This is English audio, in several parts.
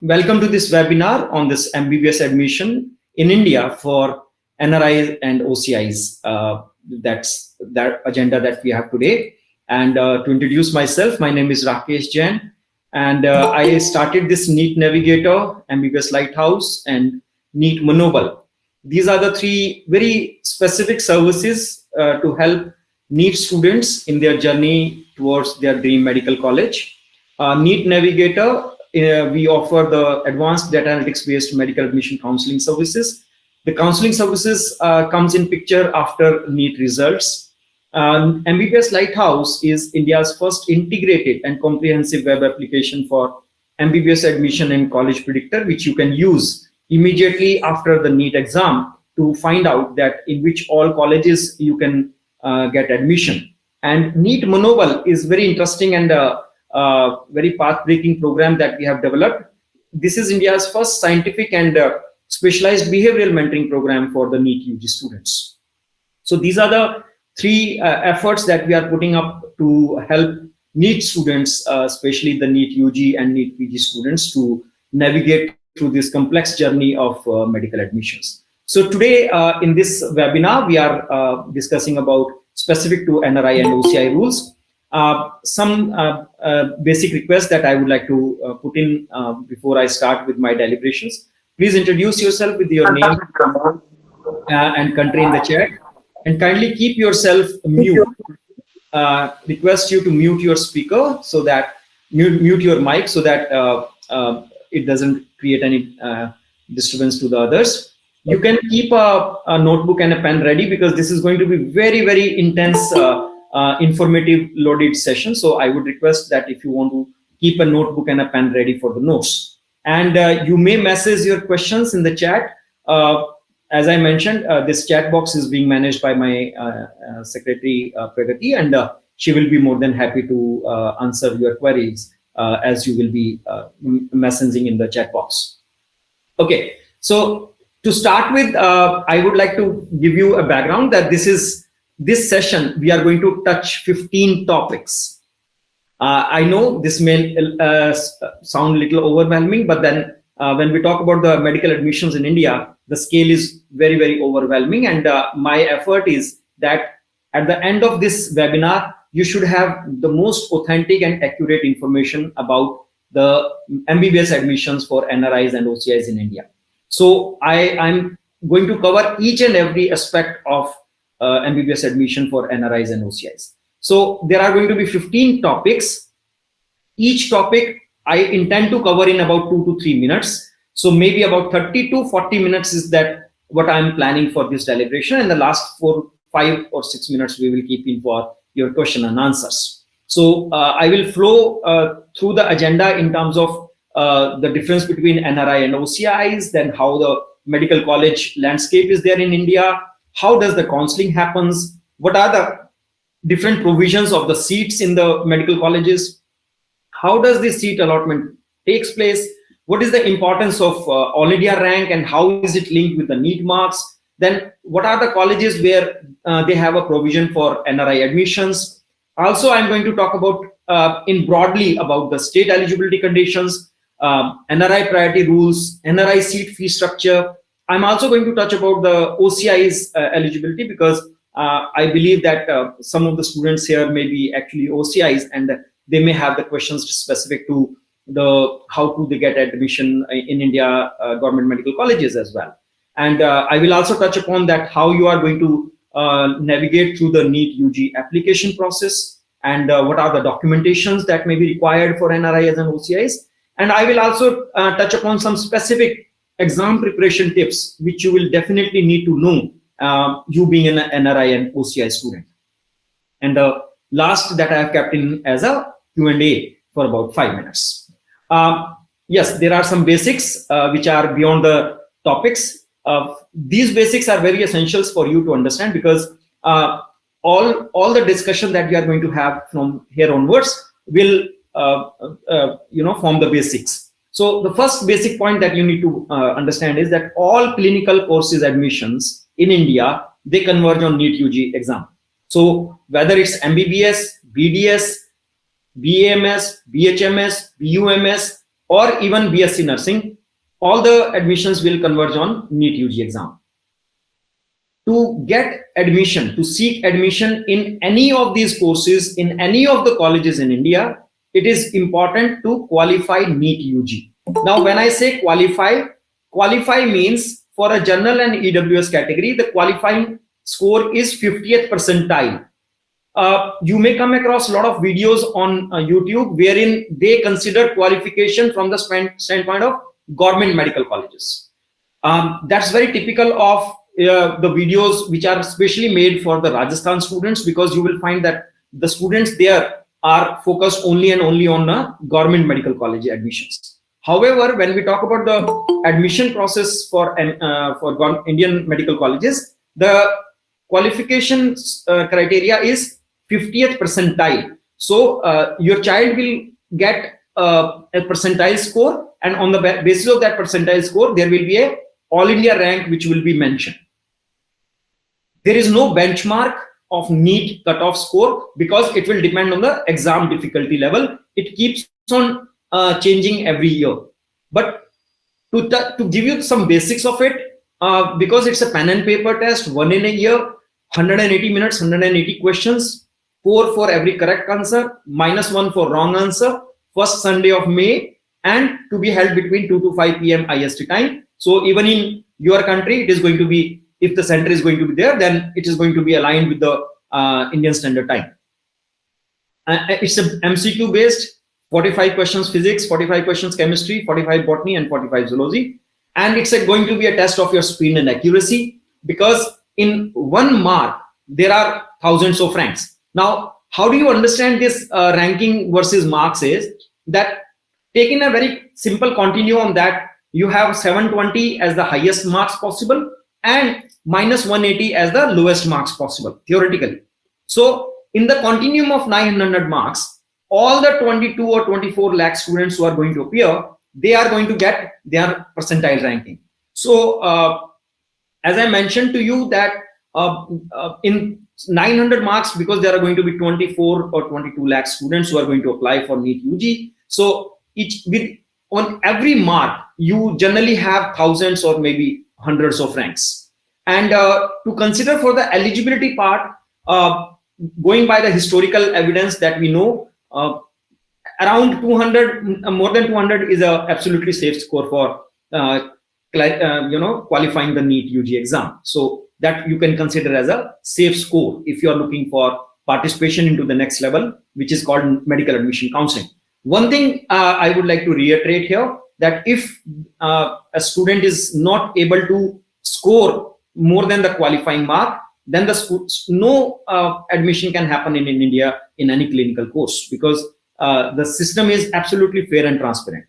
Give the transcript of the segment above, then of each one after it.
Welcome to this webinar on this MBBS admission in India for NRI and OCIs. That's that agenda that we have today. And to introduce myself, my name is Rakesh Jain, and I started this NEET Navigator, MBBS Lighthouse, and NEET Manobal. These are the three very specific services to help NEET students in their journey towards their dream medical college. NEET Navigator, we offer the advanced data analytics based medical admission counseling services. The counseling services comes in picture after NEET results. MBBS Lighthouse is India's first integrated and comprehensive web application for MBBS admission and college predictor, which you can use immediately after the NEET exam to find out that in which all colleges you can get admission. And NEET Manobal is very interesting and very path-breaking program that we have developed. This is India's first scientific and specialized behavioral mentoring program for the NEET-UG students. So these are the three efforts that we are putting up to help NEET students, especially the NEET-UG and NEET-PG students, to navigate through this complex journey of medical admissions. So today in this webinar, we are discussing about specific to NRI and OCI rules. Some basic requests that I would like to put in before I start with my deliberations. Please introduce yourself with your name and country in the chat, and kindly keep yourself mute. Request you to mute your speaker so that mute your mic so that it doesn't create any disturbance to the others. You can keep a notebook and a pen ready because this is going to be very, very intense informative loaded session. So I would request that if you want to keep a notebook and a pen ready for the notes. And you may message your questions in the chat. As I mentioned, this chat box is being managed by my secretary, Pragati, and she will be more than happy to answer your queries as you will be messaging in the chat box. Okay, so to start with, I would like to give you a background that this session, we are going to touch 15 topics. I know this may sound a little overwhelming, but then when we talk about the medical admissions in India, the scale is very, very overwhelming. And my effort is that at the end of this webinar, you should have the most authentic and accurate information about the MBBS admissions for NRIs and OCIs in India. So I'm going to cover each and every aspect of MBBS admission for NRIs and OCIs. So there are going to be 15 topics. Each topic I intend to cover in about 2 to 3 minutes. So maybe about 30 to 40 minutes is that what I'm planning for this deliberation. And the last 5 or 6 minutes we will keep in for your question and answers. So I will flow through the agenda in terms of the difference between NRI and OCIs, then how the medical college landscape is there in India, how does the counseling happens, what are the different provisions of the seats in the medical colleges, how does the seat allotment takes place, what is the importance of all India rank and how is it linked with the NEET marks, then what are the colleges where they have a provision for NRI admissions. Also, I'm going to talk about in broadly about the state eligibility conditions, NRI priority rules, NRI seat fee structure. I'm also going to touch about the OCI's eligibility because I believe that some of the students here may be actually OCIs and they may have the questions specific to how do they get admission in India government medical colleges as well. And I will also touch upon that how you are going to navigate through the NEET-UG application process and what are the documentations that may be required for NRIs and OCIs. And I will also touch upon some specific exam preparation tips, which you will definitely need to know, you being an NRI and OCI student. And the last that I have kept in as a Q&A for about 5 minutes. Yes, there are some basics which are beyond the topics. These basics are very essentials for you to understand because all the discussion that we are going to have from here onwards will form the basics. So the first basic point that you need to understand is that all clinical courses admissions in India, they converge on NEET-UG exam. So whether it's MBBS, BDS, BAMS, BHMS, BUMS, or even BSc Nursing, all the admissions will converge on NEET-UG exam. To get admission, to seek admission in any of these courses, in any of the colleges in India, it is important to qualify NEET-UG. Now, when I say qualify means for a general and EWS category, the qualifying score is 50th percentile. You may come across a lot of videos on YouTube wherein they consider qualification from the standpoint of government medical colleges. That's very typical of the videos which are specially made for the Rajasthan students, because you will find that the students there are focused only and only on government medical college admissions. However, when we talk about the admission process for Indian medical colleges, the qualification criteria is 50th percentile. So your child will get a percentile score, and on the basis of that percentile score, there will be a all India rank which will be mentioned. There is no benchmark of NEET cutoff score because it will depend on the exam difficulty level. It keeps on changing every year. But to give you some basics of it, because it's a pen and paper test, 1 in a year, 180 minutes, 180 questions, 4 for every correct answer, -1 for wrong answer, first Sunday of May, and to be held between 2 to 5 p.m. IST time. So even in your country, it is going to be, if the center is going to be there, then it is going to be aligned with the Indian Standard Time. It's a MCQ based, 45 questions physics, 45 questions chemistry, 45 botany, and 45 zoology. And it's going to be a test of your speed and accuracy, because in 1 mark, there are thousands of ranks. Now, how do you understand this ranking versus marks is that, taking a very simple continuum, that you have 720 as the highest marks possible and -180 as the lowest marks possible, theoretically. So in the continuum of 900 marks, all the 22 or 24 lakh students who are going to appear, they are going to get their percentile ranking. So as I mentioned to you that in 900 marks, because there are going to be 24 or 22 lakh students who are going to apply for NEET-UG. So on every mark, you generally have thousands or maybe hundreds of ranks. And to consider for the eligibility part, going by the historical evidence that we know, around 200, more than 200 is a absolutely safe score for qualifying the NEET-UG exam. So that you can consider as a safe score if you are looking for participation into the next level, which is called medical admission counseling. One thing I would like to reiterate here, that if a student is not able to score more than the qualifying mark, then no admission can happen in India in any clinical course, because the system is absolutely fair and transparent.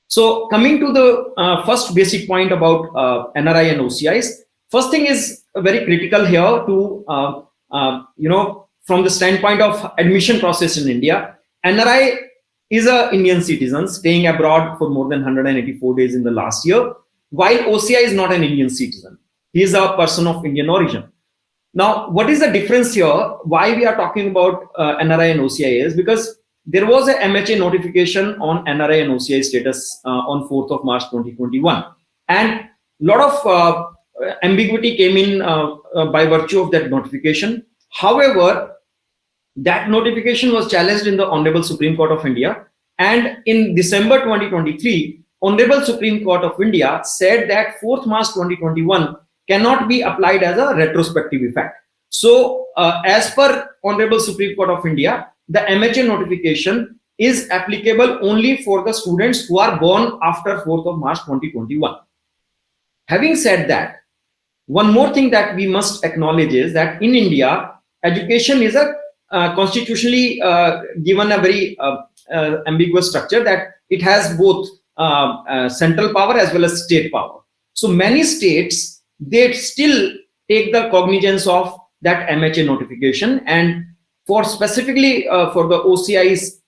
So coming to the first basic point about NRI and OCIs, first thing is very critical here to, from the standpoint of admission process in India, NRI is an Indian citizen staying abroad for more than 184 days in the last year, while OCI is not an Indian citizen. He is a person of Indian origin. Now, what is the difference here? Why we are talking about NRI and OCI is because there was a MHA notification on NRI and OCI status on 4th of March 2021. And a lot of ambiguity came in by virtue of that notification. However, that notification was challenged in the Honorable Supreme Court of India. And in December 2023, Honorable Supreme Court of India said that 4th March 2021 cannot be applied as a retrospective effect. So as per Honorable Supreme Court of India, the MHA notification is applicable only for the students who are born after 4th of March 2021. Having said that, one more thing that we must acknowledge is that in India, education is a constitutionally given a very ambiguous structure, that it has both central power as well as state power. So many states, they still take the cognizance of that MHA notification, and for specifically for the OCIs,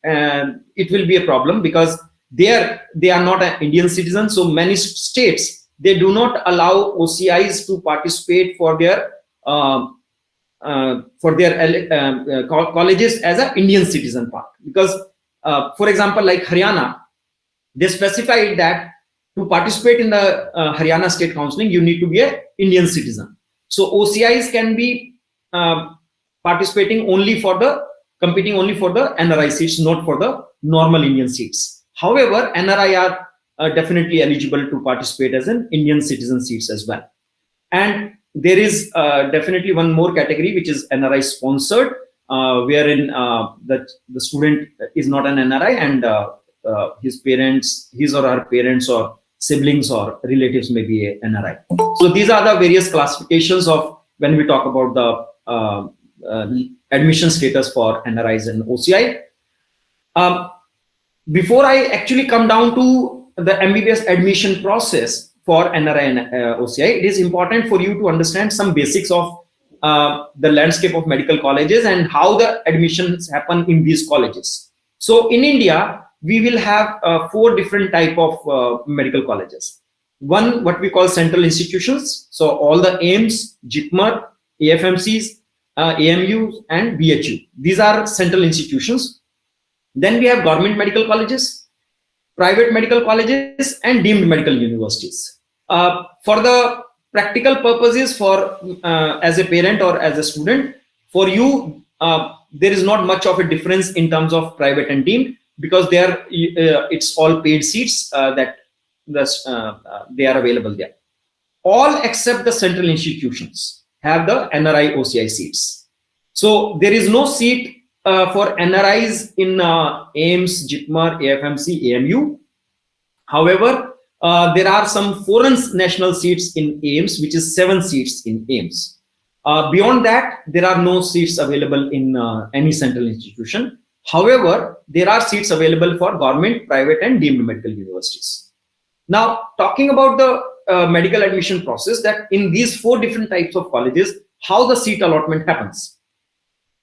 it will be a problem because they are not an Indian citizen. So many states, they do not allow OCIs to participate for their colleges as an Indian citizen part, because for example, like Haryana, They specified that to participate in the Haryana State Counselling, you need to be an Indian citizen. So OCIs can be participating competing only for the NRI seats, not for the normal Indian seats. However, NRI are definitely eligible to participate as an Indian citizen seats as well. And there is definitely one more category, which is NRI sponsored, wherein the student is not an NRI and his or her parents or siblings or relatives may be a NRI. So these are the various classifications of when we talk about the admission status for NRIs and OCI. Before I actually come down to the MBBS admission process for NRI and OCI, it is important for you to understand some basics of the landscape of medical colleges and how the admissions happen in these colleges. So in India, we will have 4 different type of medical colleges. One, what we call central institutions. So all the AIMS, JIPMER, AFMCs, AMUs, and BHU. These are central institutions. Then we have government medical colleges, private medical colleges, and deemed medical universities. For the practical purposes, for as a parent or as a student, for you, there is not much of a difference in terms of private and deemed, because they are it's all paid seats that they are available there. All except the central institutions have the NRI OCI seats. So there is no seat for NRIs in AIMS, JIPMER, AFMC, AMU. However, there are some foreign national seats in AIMS, which is 7 seats in AIMS. Beyond that, there are no seats available in any central institution. However, there are seats available for government, private, and deemed medical universities. Now, talking about the medical admission process, that in these 4 different types of colleges, how the seat allotment happens.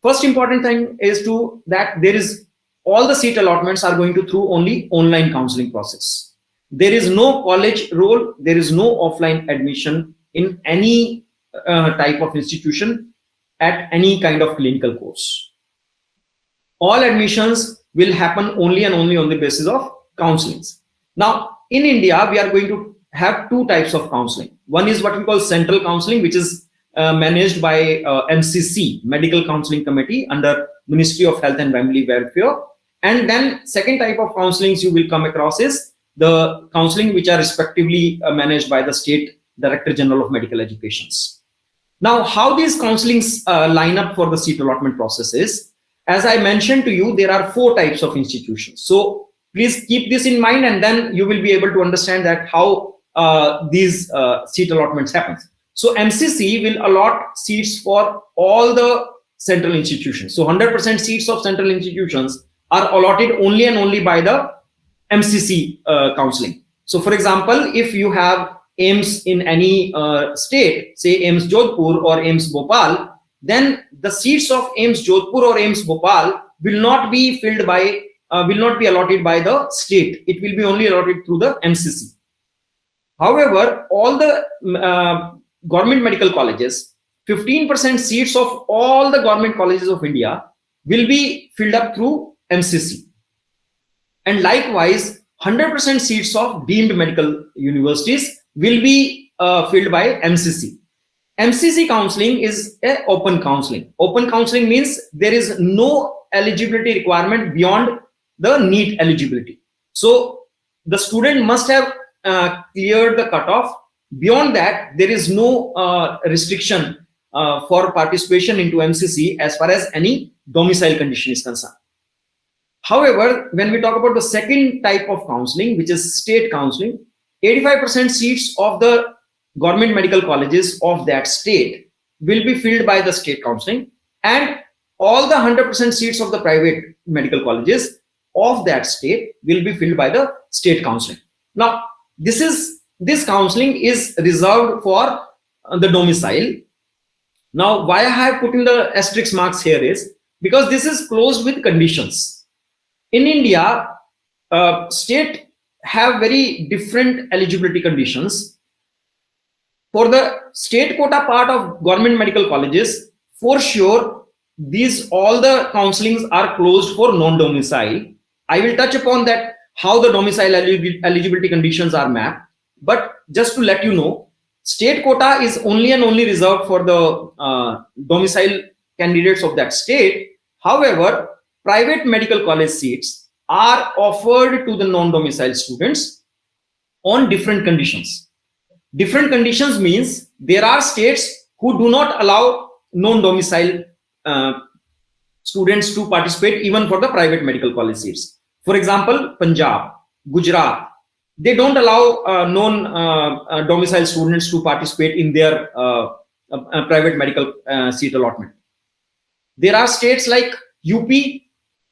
First important thing is that there is all the seat allotments are going to through only online counseling process. There is no college roll, there is no offline admission in any type of institution at any kind of clinical course. All admissions will happen only and only on the basis of counselings. Now, in India, we are going to have 2 types of counseling. One is what we call central counseling, which is managed by MCC, Medical Counseling Committee, under Ministry of Health and Family Welfare. And then second type of counselings you will come across is the counseling which are respectively managed by the State Director General of Medical Education. Now, how these counselings line up for the seat allotment process is, as I mentioned to you, there are 4 types of institutions. So please keep this in mind, and then you will be able to understand that how these seat allotments happen. So MCC will allot seats for all the central institutions. So 100% seats of central institutions are allotted only and only by the MCC counseling. So for example, if you have AIMS in any state, say AIMS Jodhpur or AIMS Bhopal, then the seats of AIMS Jodhpur or AIMS Bhopal will not be filled by, will not be allotted by the state. It will be only allotted through the MCC. However, all the government medical colleges, 15% seats of all the government colleges of India will be filled up through MCC. And likewise, 100% seats of deemed medical universities will be filled by MCC. MCC counseling is an open counseling. Open counseling means there is no eligibility requirement beyond the NEET eligibility. So the student must have cleared the cutoff. Beyond that, there is no restriction for participation into MCC as far as any domicile condition is concerned. However, when we talk about the second type of counseling, which is state counseling, 85% seats of the government medical colleges of that state will be filled by the state counseling, and all the 100% seats of the private medical colleges of that state will be filled by the state counseling. Now, this counseling is reserved for the domicile. Now, why I have put in the asterisk marks here is because this is closed with conditions. In India, state have very different eligibility conditions. For the state quota part of government medical colleges, for sure, all the counselings are closed for non-domicile. I will touch upon that how the domicile eligibility conditions are mapped. But just to let you know, state quota is only and only reserved for the domicile candidates of that state. However, private medical college seats are offered to the non-domicile students on different conditions. Different conditions means there are states who do not allow non-domicile students to participate even for the private medical college seats. For example, Punjab, Gujarat, they don't allow non-domicile students to participate in their private medical seat allotment. There are states like UP,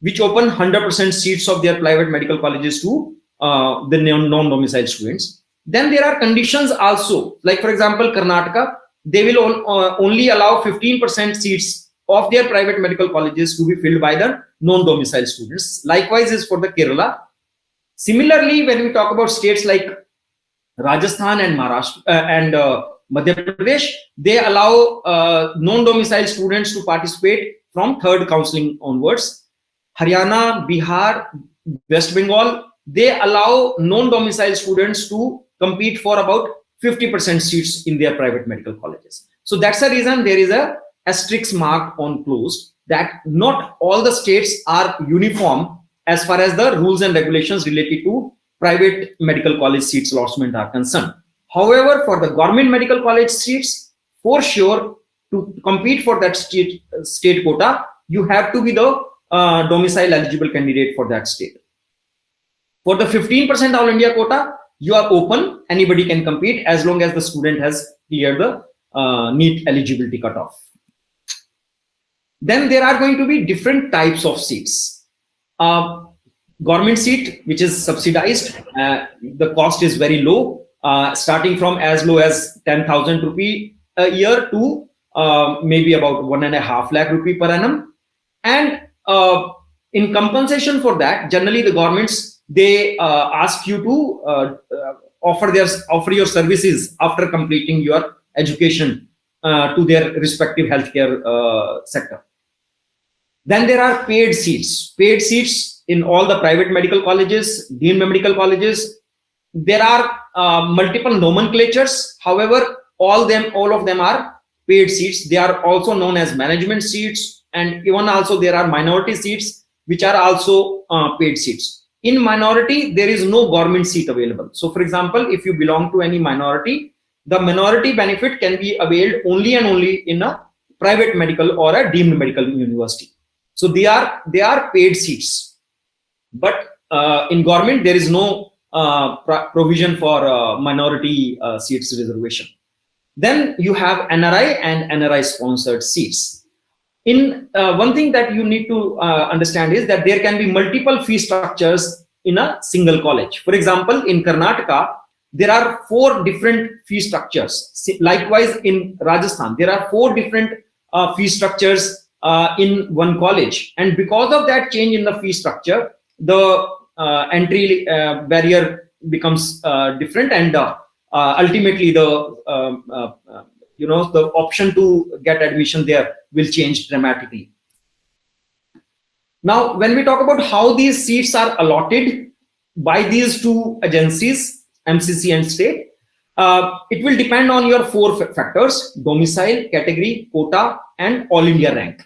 which open 100% seats of their private medical colleges to the non-domicile students. Then there are conditions also, like for example, Karnataka, they will only allow 15% seats of their private medical colleges to be filled by the non-domicile students. Likewise is for the Kerala. Similarly, when we talk about states like Rajasthan and Maharashtra and Madhya Pradesh, they allow non-domicile students to participate from third counseling onwards. Haryana, Bihar, West Bengal, they allow non-domicile students to compete for about 50% seats in their private medical colleges. So that's the reason there is a asterisk mark on closed, that not all the states are uniform as far as the rules and regulations related to private medical college seats allotment are concerned. However, for the government medical college seats, for sure, to compete for that state quota, you have to be the domicile eligible candidate for that state. For the 15% All India quota, you are open, anybody can compete as long as the student has cleared the NEET eligibility cutoff. Then there are going to be different types of seats. Government seat, which is subsidized, the cost is very low, starting from as low as 10,000 rupee a year to maybe about 1.5 lakh rupee per annum. And in compensation for that, generally the governments, they ask you to offer your services after completing your education to their respective healthcare sector. Then there are paid seats. Paid seats in all the private medical colleges, deemed medical colleges. There are multiple nomenclatures. However, all of them are paid seats. They are also known as management seats, and even also there are minority seats, which are also paid seats. In minority, there is no government seat available. So, for example, if you belong to any minority, the minority benefit can be availed only and only in a private medical or a deemed medical university. So they are paid seats, but in government there is no provision for minority seats reservation. Then you have NRI and NRI sponsored seats. In one thing that you need to understand is that there can be multiple fee structures in a single college. For example, in Karnataka, there are 4 different fee structures. Likewise, in Rajasthan, there are 4 different fee structures in one college, and because of that change in the fee structure, the entry barrier becomes different, and ultimately the the option to get admission there will change dramatically. Now, when we talk about how these seats are allotted by these 2 agencies, MCC and state, it will depend on your 4 factors: domicile, category, quota, and all India rank.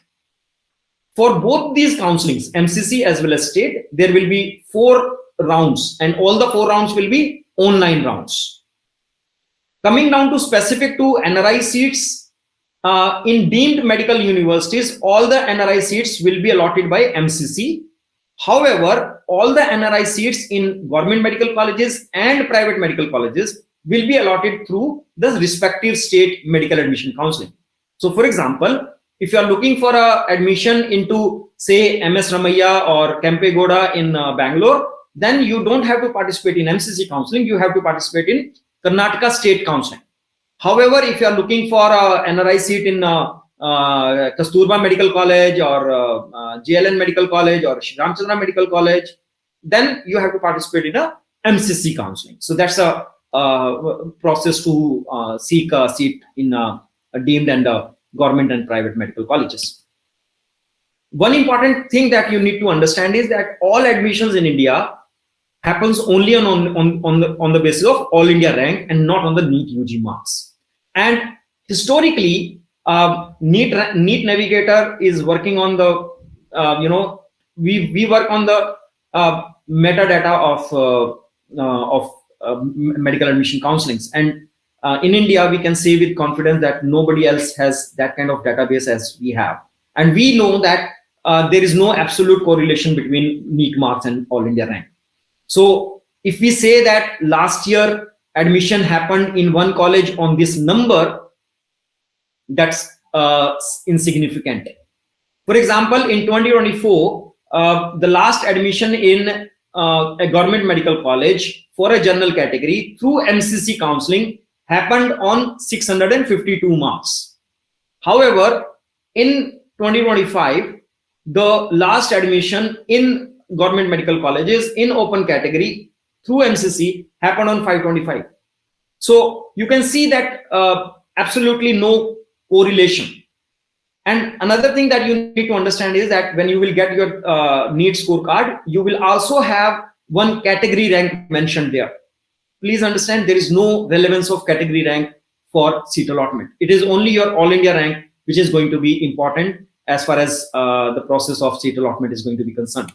For both these counselings, MCC as well as state, there will be 4 rounds, and all the 4 rounds will be online rounds. Coming down to specific to NRI seats, in deemed medical universities, all the NRI seats will be allotted by MCC. However, all the NRI seats in government medical colleges and private medical colleges will be allotted through the respective state medical admission counseling. So, for example, if you are looking for a admission into, say, MS Ramaiah or Kempe Gowda in Bangalore, then you don't have to participate in MCC counseling. You have to participate in Karnataka state counseling. However, if you are looking for a NRI seat in Kasturba Medical College or JLN Medical College or Shri Ramchandra Medical College, then you have to participate in a MCC counseling. So that's a process to seek a seat in a deemed and government and private medical colleges. One important thing that you need to understand is that all admissions in India happens only on the basis of all India rank and not on the NEET-UG marks. And historically, NEET Navigator is working on the we work on the metadata of medical admission counselings, and in India we can say with confidence that nobody else has that kind of database as we have, and we know that there is no absolute correlation between NEET marks and all India rank. So if we say that last year admission happened in one college on this number, that's insignificant. For example, in 2024, the last admission in a government medical college for a general category through MCC counseling happened on 652 marks. However, in 2025, the last admission in government medical colleges in open category through MCC happened on 525. So you can see that absolutely no correlation. And another thing that you need to understand is that when you will get your NEET scorecard, you will also have one category rank mentioned there. Please understand, there is no relevance of category rank for seat allotment. It is only your all India rank which is going to be important as far as the process of seat allotment is going to be concerned.